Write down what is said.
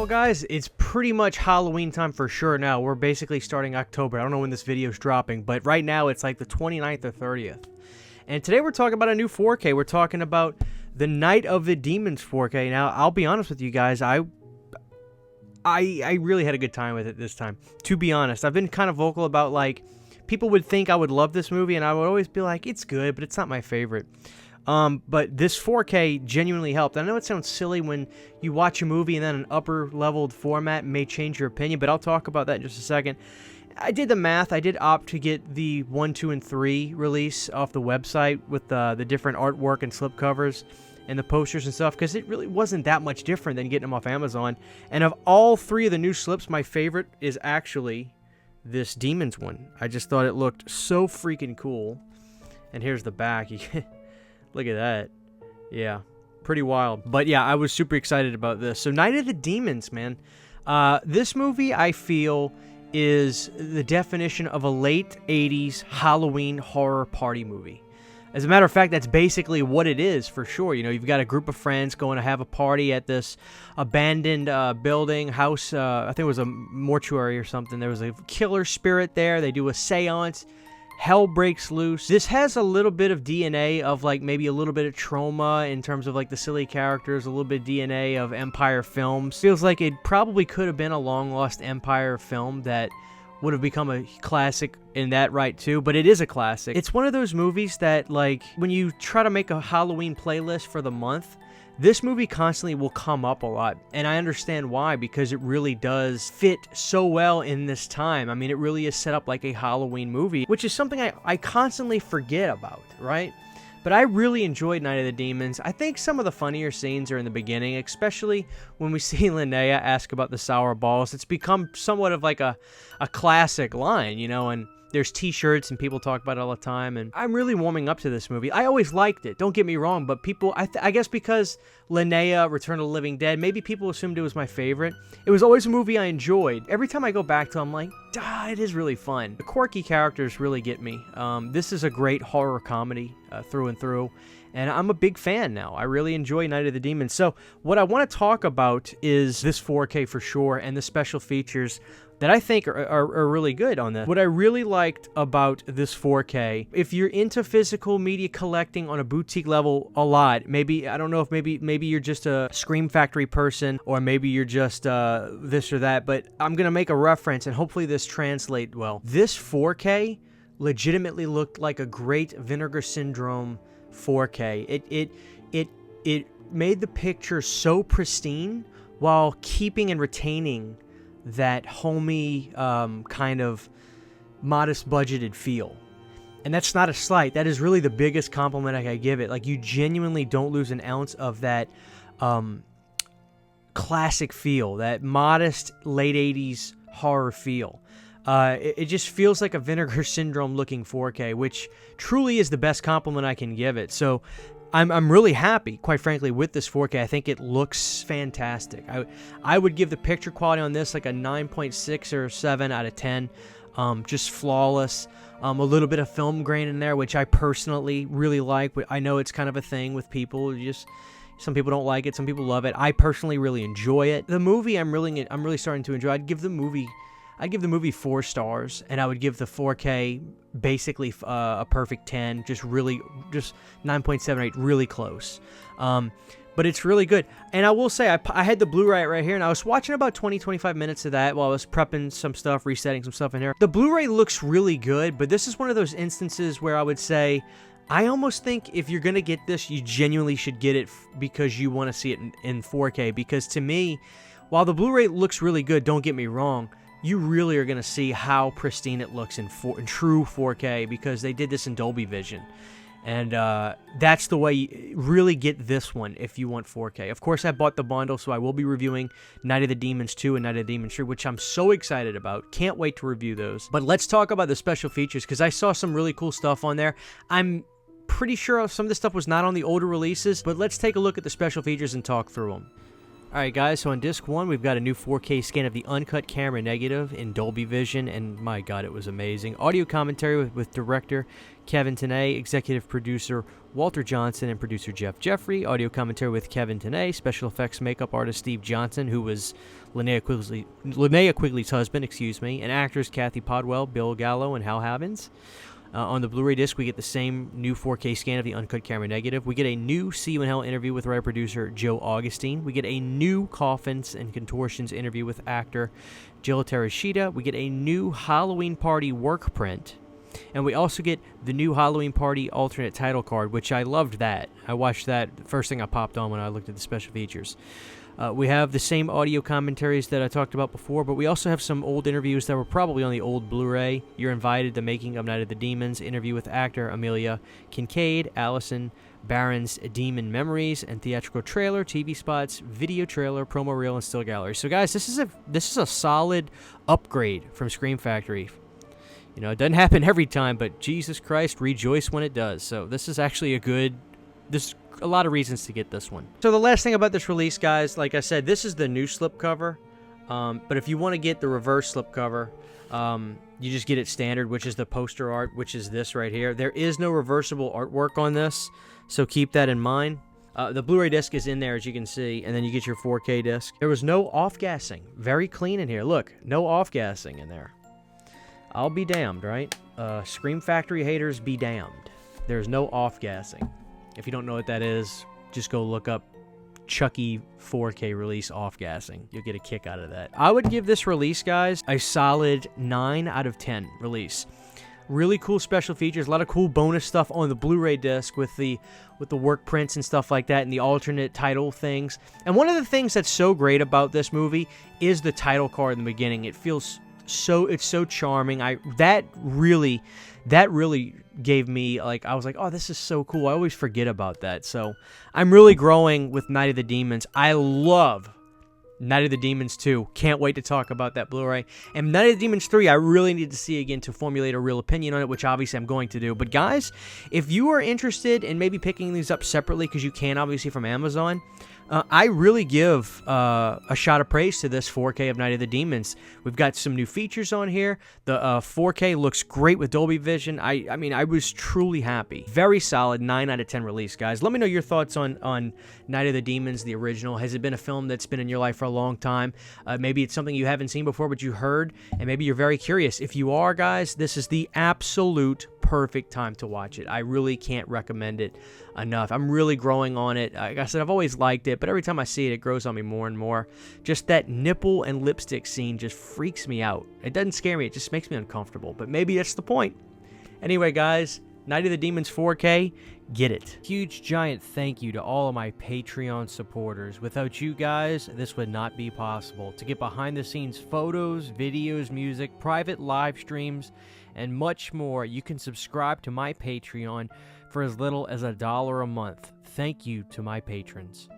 Well, guys, it's pretty much Halloween time for sure now. We're basically starting October. I don't know when this video is dropping, but right now it's like the 29th or 30th. And today we're talking about a new 4K. We're talking about the Night of the Demons 4K. Now, I'll be honest with you guys, I really had a good time with it this time. To be honest, I've been kind of vocal about, like, people would think I would love this movie, and I would always be like, it's good, but it's not my favorite. But this 4K genuinely helped. I know it sounds silly when you watch a movie and then an upper-leveled format may change your opinion, but I'll talk about that in just a second. I did the math. I did opt to get the 1, 2, and 3 release off the website with the different artwork and slipcovers and the posters and stuff, because it really wasn't that much different than getting them off Amazon. And of all 3 of the new slips, my favorite is actually this Demons one. I just thought it looked so freaking cool. And here's the back. Look at that. Yeah, pretty wild. But yeah, I was super excited about this. So Night of the Demons, man. This movie, I feel, is the definition of a late 80s Halloween horror party movie. As a matter of fact, that's basically what it is, for sure. You know, you've got a group of friends going to have a party at this abandoned building, house. I think it was a mortuary or something. There was a killer spirit there. They do a seance. Hell breaks loose. This has a little bit of DNA of, like, maybe a little bit of trauma in terms of, like, the silly characters, a little bit of DNA of Empire films. Feels like it probably could have been a long-lost Empire film that would have become a classic in that right, too. But it is a classic. It's one of those movies that, like, when you try to make a Halloween playlist for the month, this movie constantly will come up a lot, and I understand why, because it really does fit so well in this time. I mean, it really is set up like a Halloween movie, which is something I constantly forget about, right? But I really enjoyed Night of the Demons. I think some of the funnier scenes are in the beginning, especially when we see Linnea ask about the sour balls. It's become somewhat of like a classic line, you know, and there's t-shirts and people talk about it all the time, and I'm really warming up to this movie. I always liked it, don't get me wrong, but people, I guess because Linnea, Return of the Living Dead, maybe people assumed it was my favorite. It was always a movie I enjoyed. Every time I go back to it, I'm like, it is really fun. The quirky characters really get me. This is a great horror comedy through and through, and I'm a big fan now. I really enjoy Night of the Demons. So what I want to talk about is this 4K for sure, and the special features that I think are really good on this. What I really liked about this 4K, if you're into physical media collecting on a boutique level a lot, maybe, I don't know if maybe you're just a Scream Factory person, or maybe you're just this or that, but I'm going to make a reference, and hopefully this translates well. This 4K legitimately looked like a great Vinegar Syndrome 4K. It made the picture so pristine while keeping and retaining that homey kind of modest budgeted feel. And that's not a slight. That is really the biggest compliment I give it. Like, you genuinely don't lose an ounce of that classic feel, that modest late 80s horror feel. It just feels like a Vinegar Syndrome looking 4K, which truly is the best compliment I can give it. So I'm really happy, quite frankly, with this 4K. I think it looks fantastic. I would give the picture quality on this like a 9.6 or 7 out of 10. Just flawless. A little bit of film grain in there, which I personally really like. I know it's kind of a thing with people. Some people don't like it, some people love it. I personally really enjoy it. The movie I'm really starting to enjoy. I'd give the movie 4 stars, and I would give the 4K basically a perfect 10, just 9.78, really close. But it's really good. And I will say, I had the Blu-ray right here, and I was watching about 20-25 minutes of that while I was prepping some stuff, resetting some stuff in here. The Blu-ray looks really good, but this is one of those instances where I would say, I almost think if you're going to get this, you genuinely should get it because you want to see it in 4K. Because to me, while the Blu-ray looks really good, don't get me wrong, you really are going to see how pristine it looks in true 4K, because they did this in Dolby Vision. And that's the way you really get this one if you want 4K. Of course, I bought the bundle, so I will be reviewing Night of the Demons 2 and Night of the Demons 3, which I'm so excited about. Can't wait to review those. But let's talk about the special features, because I saw some really cool stuff on there. I'm pretty sure some of this stuff was not on the older releases, but let's take a look at the special features and talk through them. Alright guys, so on disc 1 we've got a new 4K scan of the uncut camera negative in Dolby Vision, and my god, it was amazing. Audio commentary with director Kevin Tenay, executive producer Walter Johnson, and producer Jeff Jeffrey. Audio commentary with Kevin Tenay, special effects makeup artist Steve Johnson, who was Linnea Quigley's husband, and actors Kathy Podwell, Bill Gallo, and Hal Havins. On the Blu-ray disc, we get the same new 4K scan of the uncut camera negative. We get a new See You in Hell interview with writer-producer Joe Augustine. We get a new Coffins and Contortions interview with actor Jill Tereshita. We get a new Halloween Party work print. And we also get the new Halloween Party alternate title card, which I loved that. I watched that the first thing I popped on when I looked at the special features. We have the same audio commentaries that I talked about before, but we also have some old interviews that were probably on the old Blu-ray. You're Invited, The Making of Night of the Demons, interview with actor Amelia Kincaid, Allison Barron's Demon Memories, and theatrical trailer, TV spots, video trailer, promo reel, and still gallery. So guys, this is a solid upgrade from Scream Factory. You know, it doesn't happen every time, but Jesus Christ, rejoice when it does. So this is actually there's a lot of reasons to get this one. So the last thing about this release, guys, like I said, this is the new slipcover. But if you want to get the reverse slipcover, you just get it standard, which is the poster art, which is this right here. There is no reversible artwork on this, so keep that in mind. The Blu-ray disc is in there, as you can see, and then you get your 4K disc. There was no off-gassing. Very clean in here. Look, no off-gassing in there. I'll be damned, right? Scream Factory haters be damned. There's no off-gassing. If you don't know what that is, just go look up Chucky 4K release off-gassing. You'll get a kick out of that. I would give this release, guys, a solid 9 out of 10 release. Really cool special features, a lot of cool bonus stuff on the Blu-ray disc with the work prints and stuff like that, and the alternate title things. And one of the things that's so great about this movie is the title card in the beginning. It feels it's so charming. That really gave me, like, I was like, oh, this is so cool. I always forget about that. So I'm really growing with Night of the Demons. I love Night of the Demons 2. Can't wait to talk about that Blu-ray. And Night of the Demons 3, I really need to see again to formulate a real opinion on it, which obviously I'm going to do. But guys, if you are interested in maybe picking these up separately, because you can obviously from Amazon, I really give a shot of praise to this 4K of Night of the Demons. We've got some new features on here. The 4K looks great with Dolby Vision. I mean, I was truly happy. Very solid 9 out of 10 release, guys. Let me know your thoughts on Night of the Demons, the original. Has it been a film that's been in your life for a long time? Maybe it's something you haven't seen before, but you heard, and maybe you're very curious. If you are, guys, this is the absolute perfect time to watch it. I really can't recommend it enough. I'm really growing on it. Like I said, I've always liked it, but every time I see it, it grows on me more and more. Just that nipple and lipstick scene just freaks me out. It doesn't scare me, it just makes me uncomfortable, but maybe that's the point. Anyway, guys, Night of the Demons 4K, get it. Huge giant thank you to all of my Patreon supporters. Without you guys, this would not be possible. To get behind the scenes photos, videos, music, private live streams, and much more, you can subscribe to my Patreon for as little as $1 a month. Thank you to my patrons.